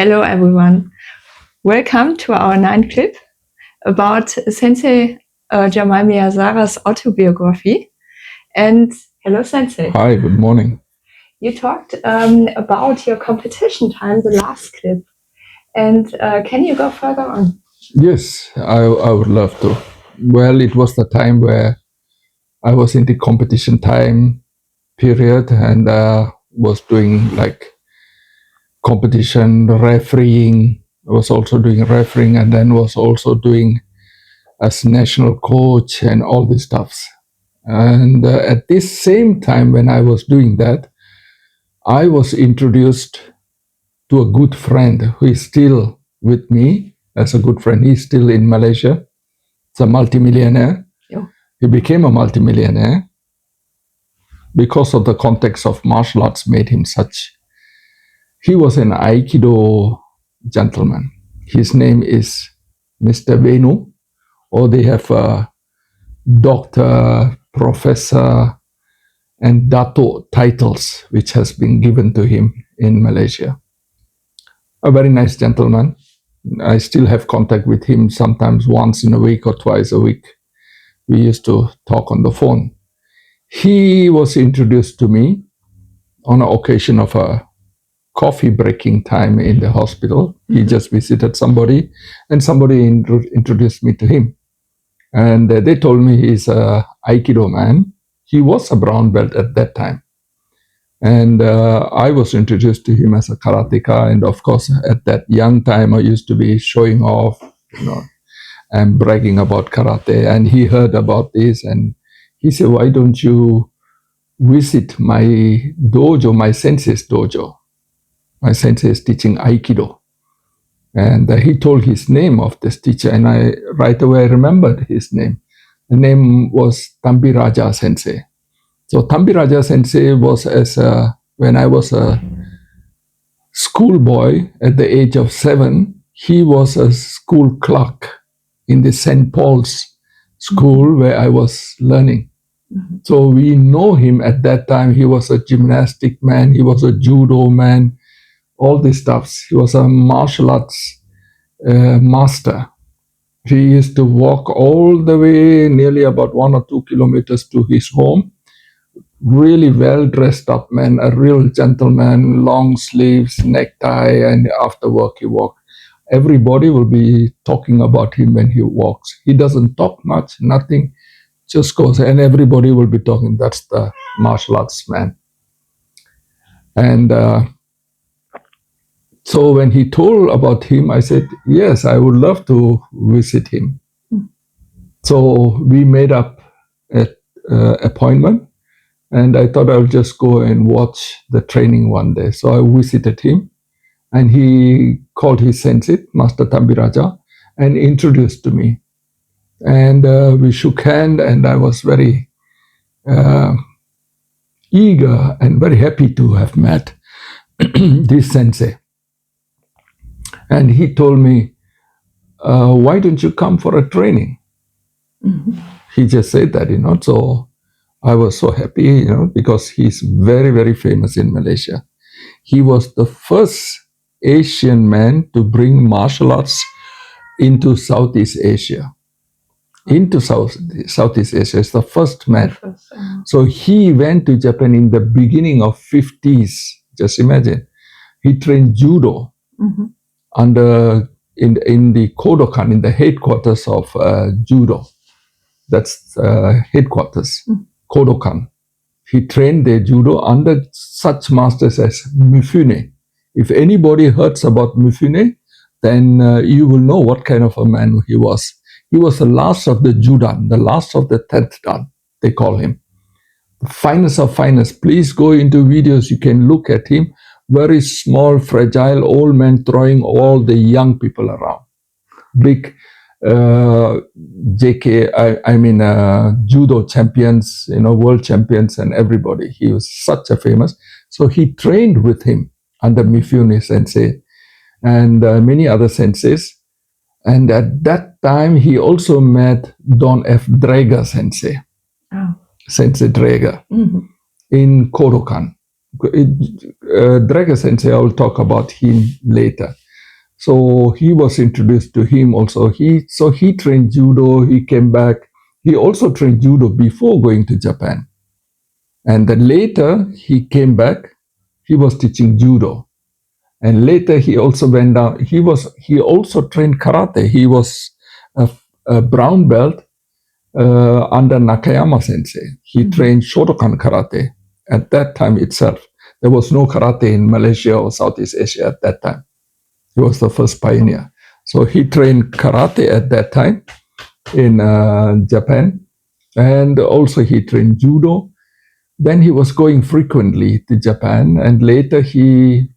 Hello everyone. Welcome to our 9th clip about Sensei Jamal Measaras' autobiography. And hello Sensei. Hi, good morning. You talked about your competition time, the last clip. And can you go further on? Yes, I would love to. Well, it was the time where I was in the competition time period and was doing like competition refereeing. I was also doing refereeing and then was also doing as national coach and all these stuffs. And at this same time when I was doing that, I was introduced to a good friend who is still with me as a good friend. He's still in Malaysia. It's a multimillionaire. Yeah. He became a multimillionaire because of the context of martial arts made him such. He was an Aikido gentleman. His name is Mr. Venu, or they have a doctor, professor, and Dato titles, which has been given to him in Malaysia. A very nice gentleman. I still have contact with him sometimes once in a week or twice a week. We used to talk on the phone. He was introduced to me on an occasion of a coffee breaking time in the hospital. He just visited somebody and somebody introduced me to him. And they told me he's a Aikido man. He was a brown belt at that time. And I was introduced to him as a karateka. And of course, at that young time, I used to be showing off, and bragging about karate. And he heard about this and he said, why don't you visit my dojo, my sensei's dojo? My sensei is teaching Aikido. And he told his name of this teacher, and I right away remembered his name. The name was Tambiraja Sensei. So Tambiraja Sensei was when I was a schoolboy at the age of 7, he was a school clerk in the St. Paul's school where I was learning. Mm-hmm. So we know him at that time. He was a gymnastic man. He was a judo man, all these stuffs. He was a martial arts master. He used to walk all the way, nearly about 1 or 2 kilometers to his home. Really well dressed up man, a real gentleman, long sleeves, necktie, and after work he walked. Everybody will be talking about him when he walks. He doesn't talk much, nothing, just goes, and everybody will be talking. That's the martial arts man. And so when he told about him, I said, yes, I would love to visit him. So we made up an appointment. And I thought I would just go and watch the training one day. So I visited him and he called his sensei, Master Tambiraja, and introduced to me. And we shook hands and I was very eager and very happy to have met this sensei. And he told me, why don't you come for a training? Mm-hmm. He just said that, so I was so happy, because he's very, very famous in Malaysia. He was the first Asian man to bring martial arts into Southeast Asia. Into Southeast Asia. It's the first man. So he went to Japan in the beginning of 50s. Just imagine. He trained judo in the Kodokan, in the headquarters of judo. That's headquarters. Kodokan. He trained the judo under such masters as Mifune. If anybody hears about Mifune, then you will know what kind of a man he was. He was the last of the Judan, the last of the 10th Dan, they call him. The finest of finest. Please go into videos, you can look at him. Very small, fragile, old man throwing all the young people around. Big judo champions, world champions and everybody. He was such a famous. So he trained with him under Mifune sensei and many other senseis. And at that time, he also met Don F. Draeger sensei, Sensei Draeger, in Kodokan. Draeger sensei, I will talk about him later. So he was introduced to him also. He trained judo. He came back. He also trained judo before going to Japan. And then later he came back. He was teaching judo. And later he also went down. He also trained karate. He was a brown belt under Nakayama sensei. He trained Shotokan karate at that time itself. There was no karate in Malaysia or Southeast Asia at that time. He was the first pioneer. So he trained karate at that time in Japan. And also he trained judo. Then he was going frequently to Japan. And later he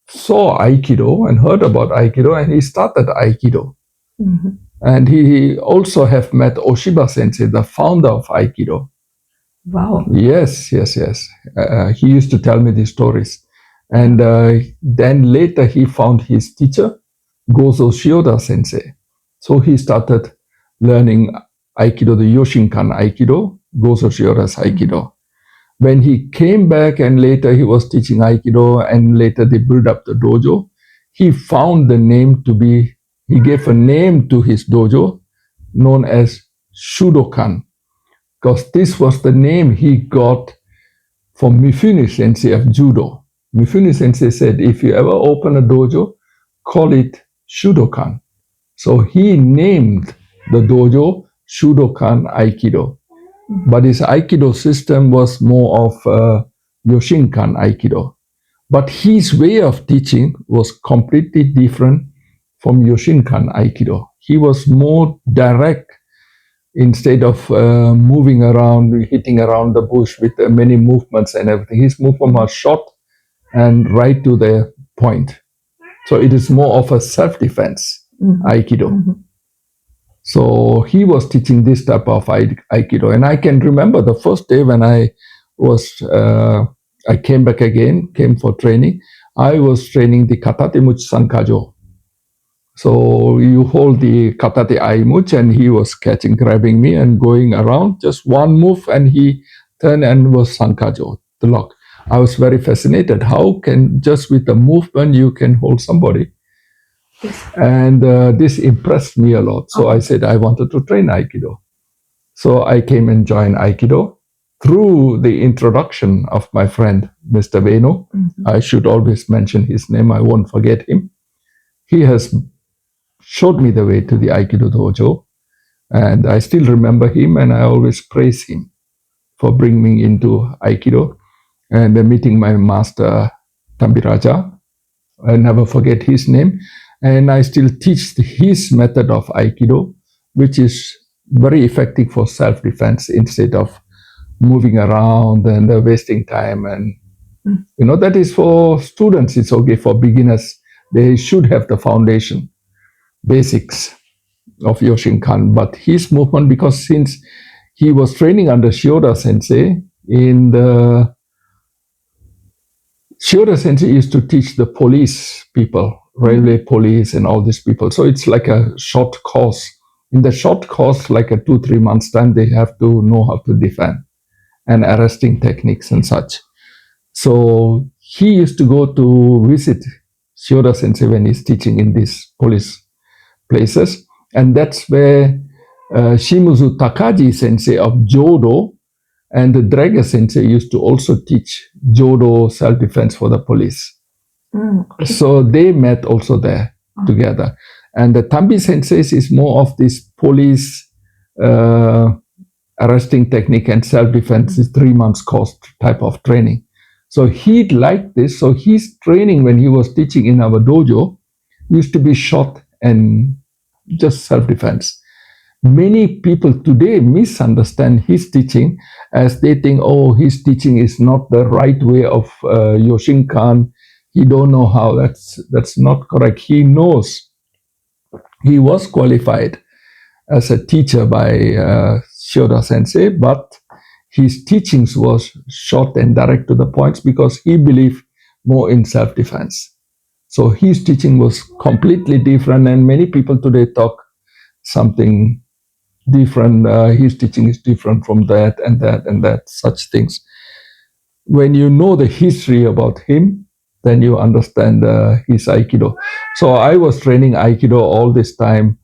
saw Aikido and heard about Aikido, and he started Aikido. Mm-hmm. And he also have met Oshiba Sensei, the founder of Aikido. Wow. Yes. He used to tell me these stories. And then later he found his teacher, Gozo Shioda Sensei. So he started learning Aikido, the Yoshinkan Aikido, Gozo Shioda's Aikido. When he came back and later he was teaching Aikido and later they built up the dojo, he found the name he gave a name to his dojo known as Shudokan, because this was the name he got from Mifune Sensei of Judo. Mifune Sensei said, if you ever open a dojo, call it Shudokan. So he named the dojo Shudokan Aikido. But his Aikido system was more of Yoshinkan Aikido. But his way of teaching was completely different from Yoshinkan Aikido. He was more direct instead of moving around, hitting around the bush with many movements and everything. His movement was short and right to the point. So it is more of a self-defense Aikido. Mm-hmm. So he was teaching this type of Aikido. And I can remember the first day when I came back again, came for training, I was training the Katate Much Sankajo. So you hold the Katate Aimuch and he was grabbing me and going around, just one move and he turned and was Sankajo, the lock. I was very fascinated. How can just with the movement you can hold somebody? And this impressed me a lot. So I said I wanted to train Aikido. So I came and joined Aikido through the introduction of my friend, Mr. Venu. Mm-hmm. I should always mention his name. I won't forget him. He has showed me the way to the Aikido dojo. And I still remember him and I always praise him for bringing me into Aikido. And meeting my master, Tambiraja. I never forget his name. And I still teach his method of Aikido, which is very effective for self-defense instead of moving around and wasting time. And, that is for students. It's okay. For beginners, they should have the foundation, basics of Yoshinkan. But his movement, because since he was training under Shioda Sensei, Shioda Sensei used to teach the police people, railway police and all these people. So it's like a short course. In the short course, like a 2-3 months time, they have to know how to defend and arresting techniques and such. So he used to go to visit Shioda Sensei when he's teaching in these police places. And that's where Shimuzu Takaji Sensei of Jodo and the Draga Sensei used to also teach Jodo self-defense for the police. Okay. So they met also there together. And the Tambi Sensei is more of this police arresting technique and self-defense is 3 months course type of training. So he liked this. So his training when he was teaching in our dojo used to be short and just self-defense. Many people today misunderstand his teaching as they think, his teaching is not the right way of Yoshinkan. He don't know how. That's not correct. He knows. He was qualified as a teacher by Shioda Sensei, but his teachings was short and direct to the points because he believed more in self-defense. So his teaching was completely different, and many people today talk something different. His teaching is different from that and that and that, such things. When you know the history about him, then you understand his Aikido. So I was training Aikido all this time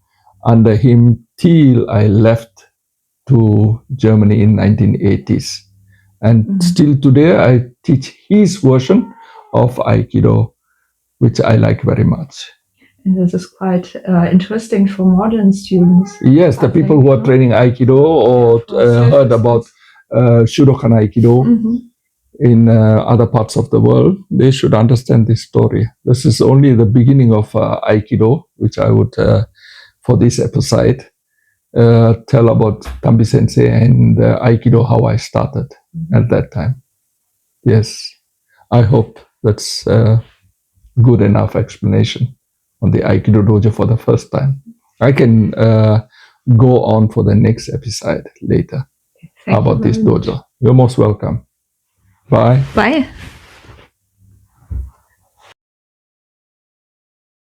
under him till I left to Germany in 1980s. And still today I teach his version of Aikido, which I like very much. And this is quite interesting for modern students. Yes, the people who are training Aikido or heard about Shudokan Aikido in other parts of the world, they should understand this story. This is only the beginning of Aikido, which I would, for this episode, tell about Tambi Sensei and Aikido, how I started at that time. Yes, I hope that's a good enough explanation on the Aikido Dojo for the first time. I can go on for the next episode later about this dojo. You're most welcome. Bye. Bye.